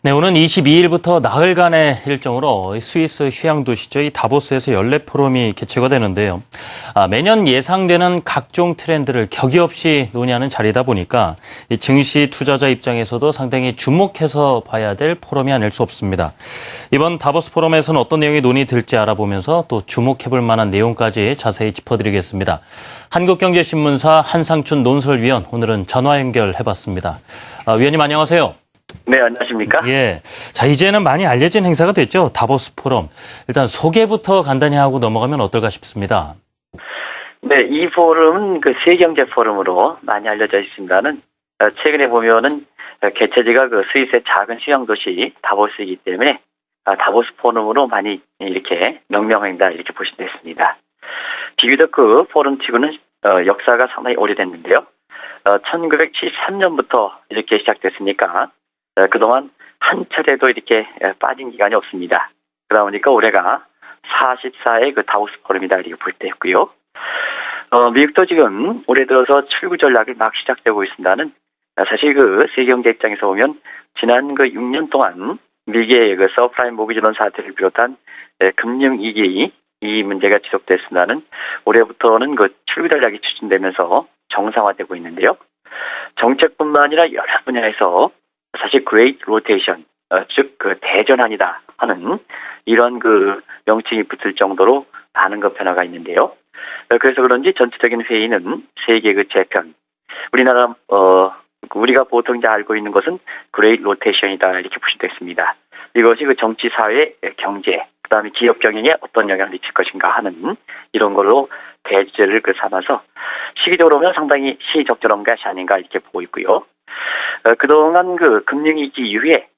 네, 오는 22일부터 나흘간의 일정으로 스위스 휴양 도시죠. 이 다보스에서 연례 포럼이 개최가 되는데요. 매년 예상되는 각종 트렌드를 격의 없이 논의하는 자리다 보니까 이 증시 투자자 입장에서도 상당히 주목해서 봐야 될 포럼이 아닐 수 없습니다. 이번 다보스 포럼에서는 어떤 내용이 논의될지 알아보면서 또 주목해볼 만한 내용까지 자세히 짚어드리겠습니다. 한국경제신문사 한상춘 논설위원, 오늘은 전화 연결해봤습니다. 위원님 안녕하세요. 네, 안녕하십니까? 예. 자, 이제는 많이 알려진 행사가 됐죠. 다보스 포럼. 일단 소개부터 간단히 하고 넘어가면 어떨까 싶습니다. 네, 이 포럼은 그 세계경제 포럼으로 많이 알려져 있습니다는 최근에 보면은 개최지가 그 스위스의 작은 휴양 도시 다보스이기 때문에 다보스 포럼으로 많이 이렇게 명명한다 이렇게 보시면 됐습니다. 비교적 그 포럼치고는 역사가 상당히 오래됐는데요. 1973년부터 이렇게 시작됐으니까 그동안 한 차례도 이렇게 빠진 기간이 없습니다. 그러다 보니까 올해가 44회 그 다보스 포럼이다 이렇게 볼 때 있고요. 미국도 지금 올해 들어서 출구 전략이 막 시작되고 있습니다는 사실 그 세계경제 입장에서 보면 지난 그 6년 동안 미국의 그 서프라임 모기지론 사태를 비롯한 금융위기 이 문제가 지속됐습니다는 올해부터는 그 출구 전략이 추진되면서 정상화되고 있는데요. 정책뿐만 아니라 여러 분야에서 사실 그레이트 로테이션, 즉 그 대전환이다 하는 이런 그 명칭이 붙을 정도로 많은 그 변화가 있는데요. 그래서 그런지 전체적인 회의는 세계 그 재편, 우리나라 우리가 보통 이제 알고 있는 것은 그레이트 로테이션이다 이렇게 보시면 되겠습니다. 이것이 그 정치, 사회, 경제, 그다음에 기업 경영에 어떤 영향을 미칠 것인가 하는 이런 걸로 대주제를 그 삼아서 시기적으로 보면 상당히 시적절한 것이 아닌가 이렇게 보고 있고요. 그동안 그 금융위기 이후에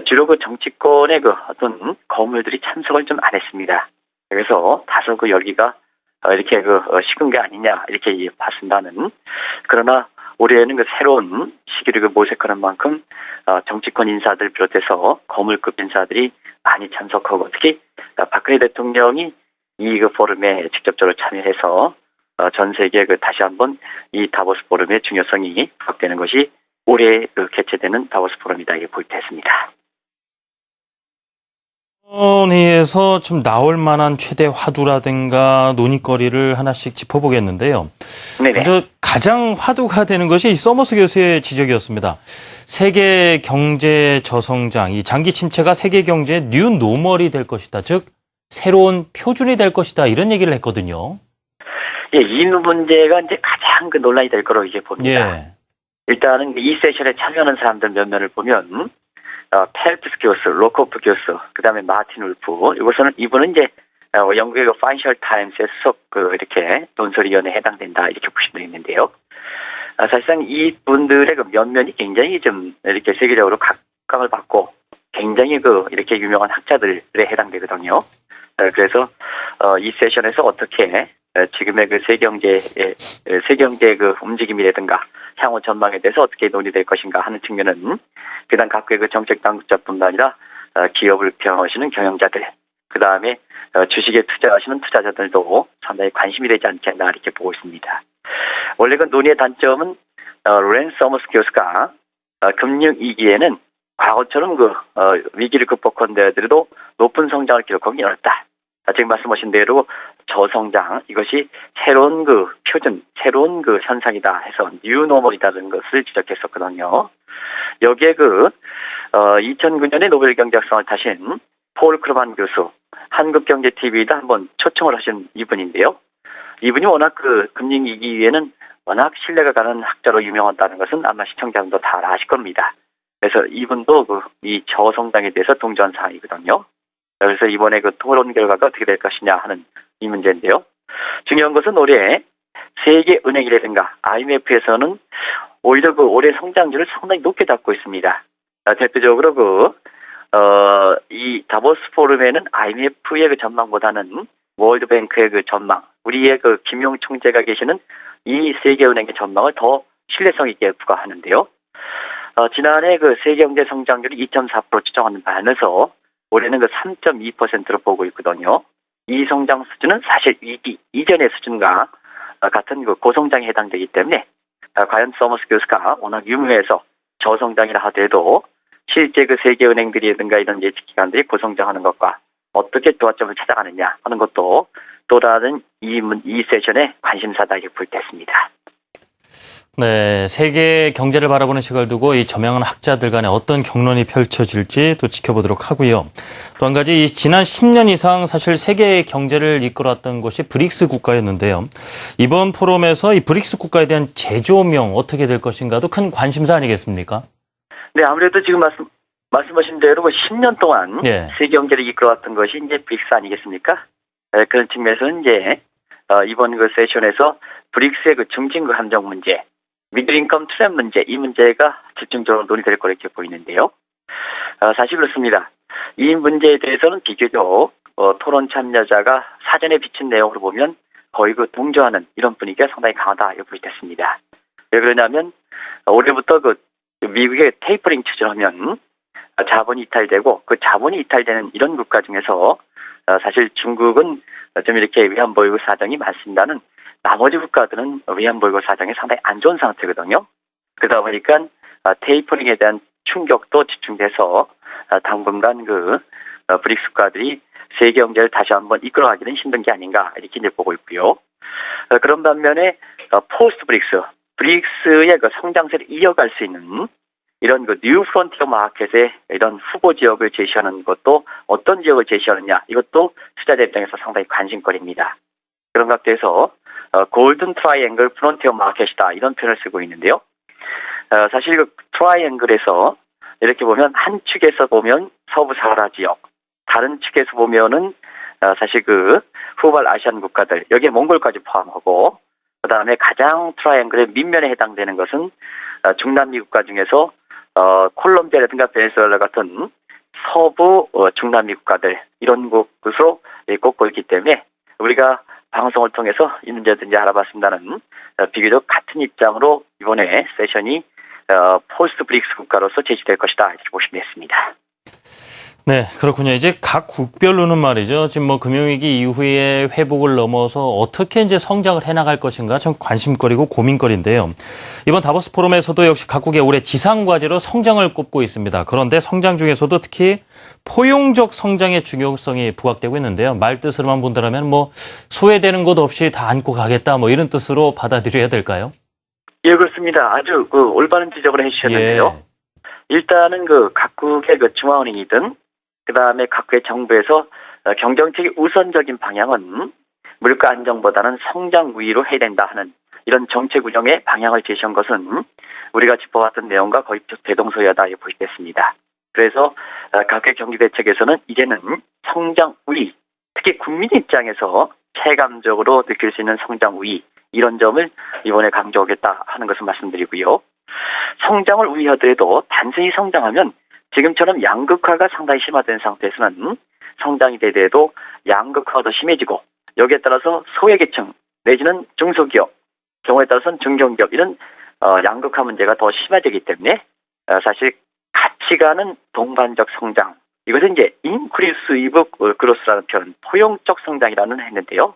주로 그 정치권의 그 어떤 거물들이 참석을 좀 안 했습니다. 그래서 다소 그 열기가 이렇게 그 식은 게 아니냐 이렇게 봤습니다는. 그러나 올해에는 그 새로운 시기를 그 모색하는 만큼 정치권 인사들 비롯해서 거물급 인사들이 많이 참석하고 특히 박근혜 대통령이 이 그 포럼에 직접적으로 참여해서 전 세계에 그 다시 한번 이 다보스 포럼의 중요성이 부각되는 것이 올해 그 개최되는 다보스 포럼이다 이렇게 볼 때 했습니다. 회의에서 좀 나올 만한 최대 화두라든가 논의거리를 하나씩 짚어보겠는데요. 네네. 먼저 가장 화두가 되는 것이 이 서머스 교수의 지적이었습니다. 세계 경제 저성장, 이 장기 침체가 세계 경제의 뉴 노멀이 될 것이다. 즉 새로운 표준이 될 것이다. 이런 얘기를 했거든요. 예, 이 문제가 이제 가장 그 논란이 될 거로 이제 봅니다. 예. 일단은 이 세션에 참여하는 사람들 몇 면을 보면 펠프스 교수, 로코프 교수, 그다음에 마틴 울프. 이분은 이제 영국의 그 파이낸셜 타임스의 수석 그 이렇게 논설위원회에 해당된다 이렇게 보시면 되겠는데요. 사실상 이 분들의 그 면면이 굉장히 좀 이렇게 세계적으로 각광을 받고 굉장히 그 이렇게 유명한 학자들에 해당되거든요. 그래서 이 세션에서 어떻게 지금의 그 세계경제의 그 움직임이라든가 향후 전망에 대해서 어떻게 논의될 것인가 하는 측면은 그다음 각국의 그 정책 당국자뿐만 아니라 기업을 경영하시는 경영자들, 그 다음에 주식에 투자하시는 투자자들도 상당히 관심이 되지 않겠나 이렇게 보고 있습니다. 원래 그 논의의 단점은 로렌스 서머스 교수가 금융위기에는 과거처럼 그 위기를 극복한 데들도 높은 성장을 기록하기 어렵다. 지금 말씀하신 대로 저성장 이것이 새로운 그 표준, 새로운 그 현상이다 해서 뉴노멀이라는 것을 지적했었거든요. 여기에 그 2009년에 노벨 경제학상을 타신 폴 크루만 교수, 한국경제TV에도 한번 초청을 하신 이분인데요. 이분이 워낙 그 금융위기에는 워낙 신뢰가 가는 학자로 유명하다는 것은 아마 시청자분도 다 아실 겁니다. 그래서 이분도 그 이 저성장에 대해서 동조한 사항이거든요. 그래서 이번에 그 토론 결과가 어떻게 될 것이냐 하는 이 문제인데요. 중요한 것은 올해 세계은행이라든가 IMF에서는 오히려 그 올해 성장률을 상당히 높게 잡고 있습니다. 대표적으로 이 다보스 포럼에는 IMF의 그 전망보다는 월드뱅크의 그 전망, 우리의 그 김용 총재가 계시는 이 세계은행의 전망을 더 신뢰성 있게 부과하는데요. 지난해 그 세계 경제 성장률이 2.4% 추정하는 반면에서 올해는 그 3.2%로 보고 있거든요. 이 성장 수준은 사실 위기 이전의 수준과 같은 그 고성장에 해당되기 때문에 과연 서머스 교수가 워낙 유명해서 저성장이라 하더라도 실제 그 세계은행들이든가 이런 예측기관들이 고성장하는 것과 어떻게 조화점을 찾아가느냐 하는 것도 또 다른 이 세션의 관심사다 이렇게 볼 때 있습니다. 네, 세계 경제를 바라보는 시각을 두고 이 저명한 학자들 간에 어떤 격론이 펼쳐질지 또 지켜보도록 하고요. 또 한 가지 지난 10년 이상 사실 세계 경제를 이끌어왔던 것이 브릭스 국가였는데요. 이번 포럼에서 이 브릭스 국가에 대한 재조명 어떻게 될 것인가도 큰 관심사 아니겠습니까? 네, 아무래도 지금 말씀하신 대로 10년 동안 예. 세계 경제를 이끌어왔던 것이 이제 브릭스 아니겠습니까? 네, 그런 측면에서는 이제 이번 그 세션에서 브릭스의 그 중진국 함정 문제, 미들인컴 트랩 문제, 이 문제가 집중적으로 논의될 거로 이렇게 보이는데요. 사실 그렇습니다. 이 문제에 대해서는 비교적 토론 참여자가 사전에 비친 내용으로 보면 거의 그 동조하는 이런 분위기가 상당히 강하다 이렇게 보이겠습니다. 왜 그러냐면 올해부터 그 미국의 테이퍼링 추진하면 자본이 이탈되고 그 자본이 이탈되는 이런 국가 중에서 사실 중국은 좀 이렇게 외환보유고 사정이 많습니다는 나머지 국가들은 외환보유고 사정이 상당히 안 좋은 상태거든요. 그러다 보니까 테이퍼링에 대한 충격도 집중돼서 당분간 그 브릭스 국가들이 세계 경제를 다시 한번 이끌어가기는 힘든 게 아닌가 이렇게 이제 보고 있고요. 그런 반면에 포스트 브릭스의 그 성장세를 이어갈 수 있는 이런 그 뉴 프론티어 마켓의 이런 후보 지역을 제시하는 것도 어떤 지역을 제시하느냐 이것도 투자자 입장에서 상당히 관심거리입니다. 그런 각도에서 골든 트라이앵글 프론티어 마켓이다 이런 표현을 쓰고 있는데요. 사실 그 트라이앵글에서 이렇게 보면 한 축에서 보면 서부 사하라 지역, 다른 축에서 보면은 사실 그 후발 아시안 국가들 여기에 몽골까지 포함하고 그다음에 가장 트라이앵글의 밑면에 해당되는 것은 중남미 국가 중에서 콜롬비아라든가 베네수엘라 같은 서부 중남미 국가들 이런 곳으로 꼽고 있기 때문에 우리가 방송을 통해서 이 문제도 이제 알아봤습니다는 비교적 같은 입장으로 이번에 세션이 포스트 브릭스 국가로서 제시될 것이다 이렇게 보시면 됐습니다. 네, 그렇군요. 이제 각 국별로는 말이죠. 지금 뭐 금융위기 이후의 회복을 넘어서 어떻게 이제 성장을 해나갈 것인가 참 관심거리고 고민거리인데요. 이번 다보스 포럼에서도 역시 각국의 올해 지상과제로 성장을 꼽고 있습니다. 그런데 성장 중에서도 특히 포용적 성장의 중요성이 부각되고 있는데요. 말 뜻으로만 본다면 뭐 소외되는 것 없이 다 안고 가겠다 뭐 이런 뜻으로 받아들여야 될까요? 예, 그렇습니다. 아주 그 올바른 지적을 해주셨는데요. 예. 일단은 그 각국의 그 중앙은행이든 그 다음에 각국의 정부에서 경정책의 우선적인 방향은 물가 안정보다는 성장 우위로 해야 된다 하는 이런 정책 운영의 방향을 제시한 것은 우리가 짚어봤던 내용과 거의 대동소이하다 보시겠습니다. 그래서 각국의 경기대책에서는 이제는 성장 우위, 특히 국민 입장에서 체감적으로 느낄 수 있는 성장 우위 이런 점을 이번에 강조하겠다 하는 것을 말씀드리고요. 성장을 우위하더라도 단순히 성장하면 지금처럼 양극화가 상당히 심화된 상태에서는 성장이 되더라도 양극화가 더 심해지고 여기에 따라서 소외계층 내지는 중소기업, 경우에 따라서는 중견기업 이런 양극화 문제가 더 심해지기 때문에 사실 같이 가는 동반적 성장 이것은 이제 인크리시브 그로스라는 표현, 포용적 성장이라는 했는데요.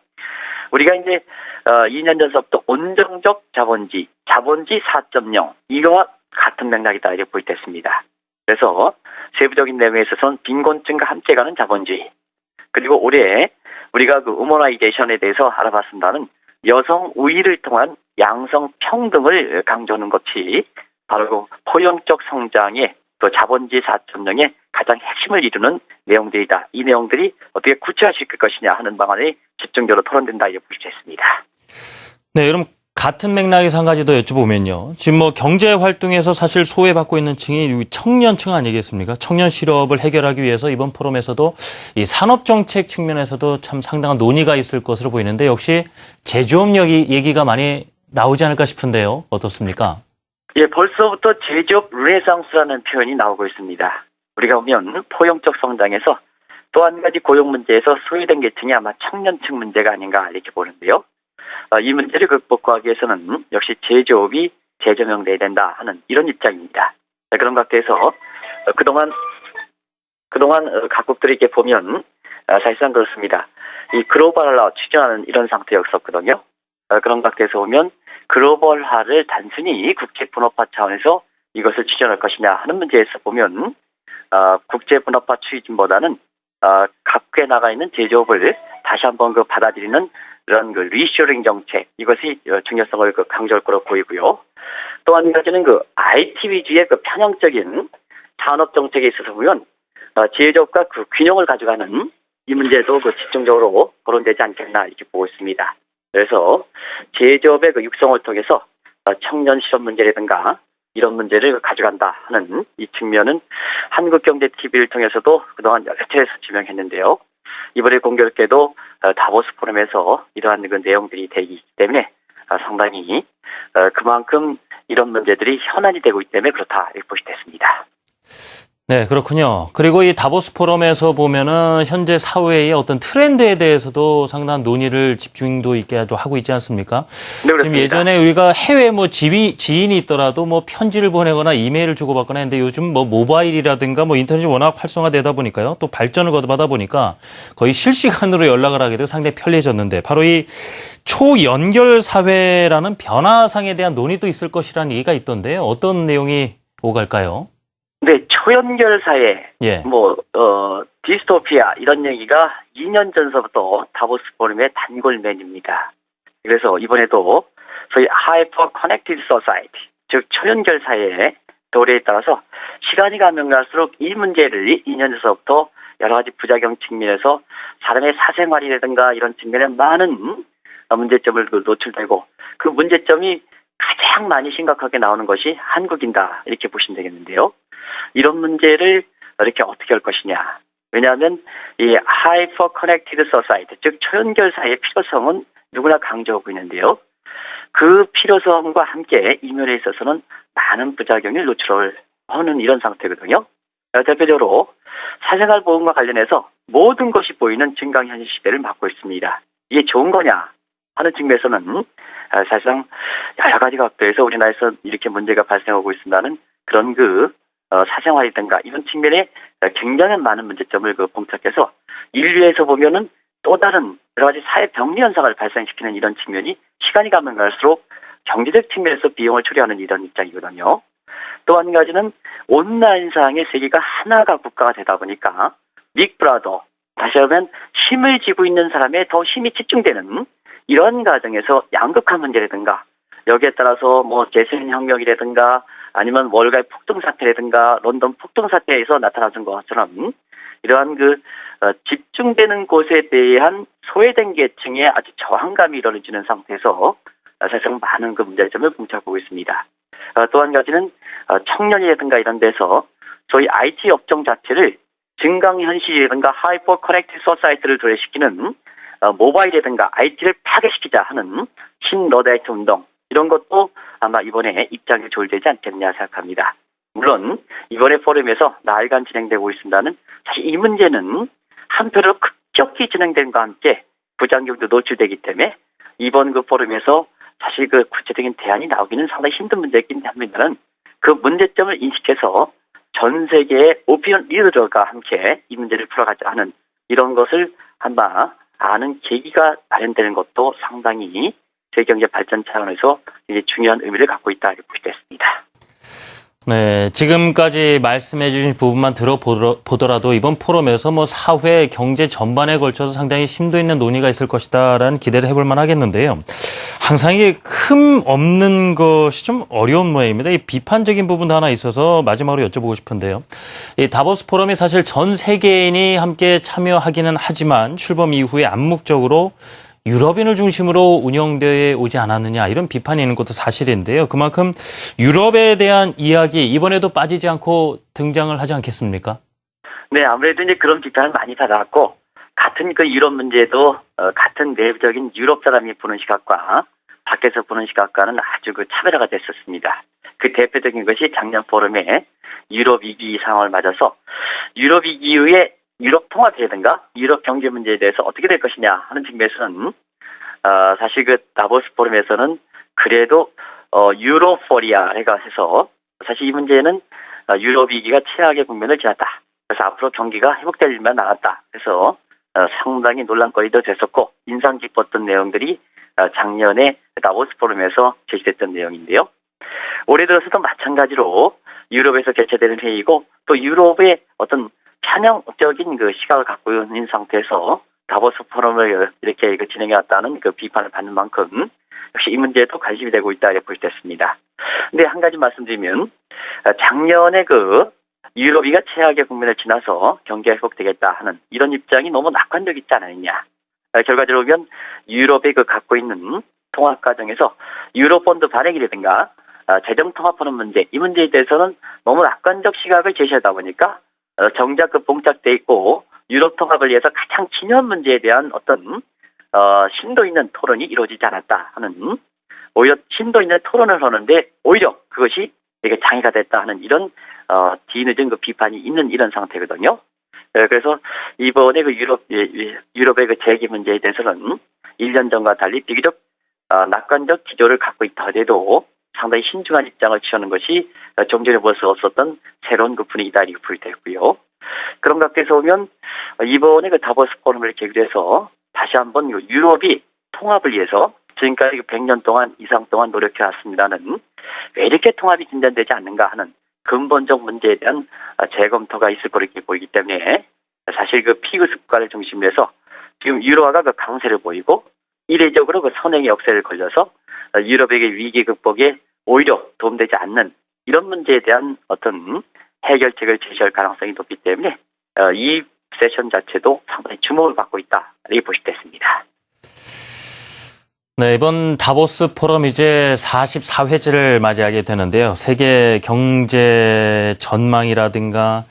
우리가 이제 2년 전서부터 온정적 자본주의 4.0 이거와 같은 맥락이다 이렇게 볼 때 있습니다. 그래서 세부적인 내용에 있어서는 빈곤층과 함께 가는 자본주의 그리고 올해 우리가 그 우머나이제이션에 대해서 알아봤습니다는 여성 우위를 통한 양성 평등을 강조하는 것이 바로 그 포용적 성장의 또 자본주의 4.0의 가장 핵심을 이루는 내용들이다. 이 내용들이 어떻게 구체화시킬 것이냐 하는 방안이 집중적으로 토론된다 이렇게 볼 수 있습니다. 네, 그럼 같은 맥락에서 한 가지 더 여쭤보면요. 지금 뭐 경제 활동에서 사실 소외받고 있는 층이 청년층 아니겠습니까? 청년 실업을 해결하기 위해서 이번 포럼에서도 이 산업정책 측면에서도 참 상당한 논의가 있을 것으로 보이는데 역시 제조업 얘기가 많이 나오지 않을까 싶은데요. 어떻습니까? 예, 벌써부터 제조업 르네상스라는 표현이 나오고 있습니다. 우리가 보면 포용적 성장에서 또 한 가지 고용 문제에서 소외된 계층이 아마 청년층 문제가 아닌가 이렇게 보는데요. 이 문제를 극복하기 위해서는 역시 제조업이 재조명돼야 된다 하는 이런 입장입니다. 그런 각도에서 그동안 각국들이 이렇게 보면 사실상 그렇습니다. 이 글로벌화 추진하는 이런 상태였었거든요. 그런 각도에서 보면 글로벌화를 단순히 국제 분업화 차원에서 이것을 추진할 것이냐 하는 문제에서 보면 국제분업화 추진보다는 각국에 나가 있는 제조업을 다시 한번 받아들이는 그런 리쇼링 정책, 이것이 중요성을 강조할 거로 보이고요. 또 한 가지는 IT 위주의 편향적인 산업 정책에 있어서 보면 제조업과 균형을 가져가는 이 문제도 집중적으로 거론되지 않겠나 이렇게 보고 있습니다. 그래서 제조업의 육성을 통해서 청년 실업 문제라든가 이런 문제를 가져간다 하는 이 측면은 한국경제TV를 통해서도 그동안 여러 차례에서 지명했는데요. 이번에 공교롭게도 다보스 포럼에서 이러한 내용들이 되기 때문에 상당히 그만큼 이런 문제들이 현안이 되고 있기 때문에 그렇다 이렇게 보시됐습니다. 네, 그렇군요. 그리고 이 다보스 포럼에서 보면은 현재 사회의 어떤 트렌드에 대해서도 상당한 논의를 집중도 있게 하고 있지 않습니까? 네, 그렇습니다. 지금 예전에 우리가 해외 지인이 있더라도 편지를 보내거나 이메일을 주고받거나 했는데 요즘 모바일이라든가 인터넷이 워낙 활성화되다 보니까요. 또 발전을 거듭하다 보니까 거의 실시간으로 연락을 하게 되고 상당히 편리해졌는데 바로 이 초연결 사회라는 변화상에 대한 논의도 있을 것이라는 얘기가 있던데요. 어떤 내용이 오갈까요? 네, 초연결 사회, 예. 디스토피아 이런 얘기가 2년 전서부터 다보스 포럼의 단골 메뉴입니다. 그래서 이번에도 소위 하이퍼 커넥티드 소사이티, 즉 초연결 사회의 도래에 따라서 시간이 가면 갈수록 이 문제를 2년 전서부터 여러 가지 부작용 측면에서 사람의 사생활이라든가 이런 측면에 많은 문제점을 노출되고 그 문제점이 가장 많이 심각하게 나오는 것이 한국인다 이렇게 보시면 되겠는데요. 이런 문제를 이렇게 어떻게 할 것이냐. 왜냐하면 이 하이퍼 커넥티드 소사이티, 즉 초연결 사회의 필요성은 누구나 강조하고 있는데요. 그 필요성과 함께 이면에 있어서는 많은 부작용이 노출을 하는 이런 상태거든요. 대표적으로 사생활 보호과 관련해서 모든 것이 보이는 증강현실 시대를 맞고 있습니다. 이게 좋은 거냐 하는 측면에서는 사실상 여러 가지 각도에서 우리나라에서 이렇게 문제가 발생하고 있습니다는 그런 사생활이든가 이런 측면에 굉장히 많은 문제점을 봉착해서 인류에서 보면은 또 다른 여러 가지 사회 병리 현상을 발생시키는 이런 측면이 시간이 가면 갈수록 경제적 측면에서 비용을 초래하는 이런 입장이거든요. 또 한 가지는 온라인상의 세계가 하나가 국가가 되다 보니까 빅브라더, 다시 하면 힘을 쥐고 있는 사람에 더 힘이 집중되는 이런 과정에서 양극화 문제라든가 여기에 따라서 재생혁명이라든가 아니면 월가의 폭동 사태라든가 런던 폭동 사태에서 나타나는 것처럼 이러한 집중되는 곳에 대한 소외된 계층의 아주 저항감이 이루어지는 상태에서 사실상 많은 문제점을 봉착하고 있습니다. 또 한 가지는 청년이라든가 이런 데서 소위 IT 업종 자체를 증강현실이라든가 하이퍼 커넥티드 소사이티를 도래시키는 모바일이라든가 IT를 파괴시키자 하는 신러다이트 운동 이런 것도 아마 이번에 입장이 조율되지 않겠냐 생각합니다. 물론 이번에 포럼에서 나흘간 진행되고 있습니다는 사실 이 문제는 한편으로 급격히 진행됨과 함께 부작용도 노출되기 때문에 이번 포럼에서 사실 구체적인 대안이 나오기는 상당히 힘든 문제이긴 합니다는 그 문제점을 인식해서 전 세계의 오피니언 리더들과 함께 이 문제를 풀어가자 하는 이런 것을 아마 아는 계기가 마련되는 것도 상당히 세계경제 발전 차원에서 이제 중요한 의미를 갖고 있다 이렇게 보시겠습니다. 네, 지금까지 말씀해 주신 부분만 들어보더라도 이번 포럼에서 사회, 경제 전반에 걸쳐서 상당히 심도 있는 논의가 있을 것이다라는 기대를 해볼 만하겠는데요. 항상 이게 흠 없는 것이 좀 어려운 모양입니다. 이 비판적인 부분도 하나 있어서 마지막으로 여쭤보고 싶은데요. 이 다보스 포럼이 사실 전 세계인이 함께 참여하기는 하지만 출범 이후에 암묵적으로 유럽인을 중심으로 운영되어 오지 않았느냐 이런 비판이 있는 것도 사실인데요. 그만큼 유럽에 대한 이야기 이번에도 빠지지 않고 등장을 하지 않겠습니까? 네, 아무래도 이제 그런 비판을 많이 받았고 같은 유럽 문제도 같은 내부적인 유럽 사람이 보는 시각과 밖에서 보는 시각과는 아주 차별화가 됐었습니다. 그 대표적인 것이 작년 포럼에 유럽 위기 상황을 맞아서 유럽 위기 이후에 유럽 통합이라든가 유럽 경제 문제에 대해서 어떻게 될 것이냐 하는 측면에서는 사실 다보스 포럼에서는 그래도 유로포리아가 해서 사실 이 문제는 유럽 위기가 최악의 국면을 지났다. 그래서 앞으로 경기가 회복될 일만 남았다. 그래서 상당히 논란거리도 됐었고 인상 깊었던 내용들이 작년에 다보스 포럼에서 제시됐던 내용인데요. 올해 들어서도 마찬가지로 유럽에서 개최되는 회의고 또 유럽의 어떤 편향적인 그 시각을 갖고 있는 상태에서 다보스 포럼을 이렇게 진행해왔다는 그 비판을 받는 만큼 역시 이 문제에도 관심이 되고 있다 이렇게 볼 수 있습니다. 근데 한 가지 말씀드리면 작년에 그 유럽이가 최악의 국면을 지나서 경기가 회복되겠다 하는 이런 입장이 너무 낙관적 있지 않았느냐. 결과적으로 보면 유럽이 그 갖고 있는 통합 과정에서 유로본드 발행이라든가 재정 통합하는 문제, 이 문제에 대해서는 너무 낙관적 시각을 제시하다 보니까 정작 그 봉착돼 있고 유럽 통합을 위해서 가장 중요한 문제에 대한 어떤 심도 있는 토론이 이루어지지 않았다 하는, 오히려 심도 있는 토론을 하는데 오히려 그것이 되게 장애가 됐다 하는 이런 뒤늦은 그 비판이 있는 이런 상태거든요. 그래서 이번에 그 유럽의 그 재기 문제에 대해서는 1년 전과 달리 비교적 낙관적 기조를 갖고 있다 하더라도 상당히 신중한 입장을 취하는 것이 좀 전에 볼 수 없었던 새로운 그 분위기다 이렇게 볼때고요. 그런 각도에서 보면 이번에 그 다보스 포럼을 계기로 해서 다시 한번 유럽이 통합을 위해서 지금까지 100년 동안 이상 동안 노력해 왔습니다는 왜 이렇게 통합이 진전되지 않는가 하는 근본적 문제에 대한 재검토가 있을 거로 이렇게 보이기 때문에 사실 그 피그 습관을 중심으로 해서 지금 유로화가 그 강세를 보이고 이례적으로 그 선행의 역세를 걸려서 유럽에게 위기 극복에 오히려 도움되지 않는 이런 문제에 대한 어떤 해결책을 제시할 가능성이 높기 때문에 이 세션 자체도 상당히 주목을 받고 있다 이렇게 보실 수 있습니다. 네, 이번 다보스 포럼 이제 44회째를 맞이하게 되는데요. 세계 경제 전망이라든가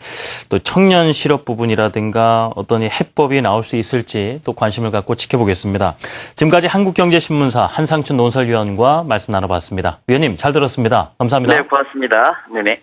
또 청년 실업 부분이라든가 어떤 해법이 나올 수 있을지 또 관심을 갖고 지켜보겠습니다. 지금까지 한국경제신문사 한상춘 논설위원과 말씀 나눠봤습니다. 위원님 잘 들었습니다. 감사합니다. 네, 고맙습니다. 네네.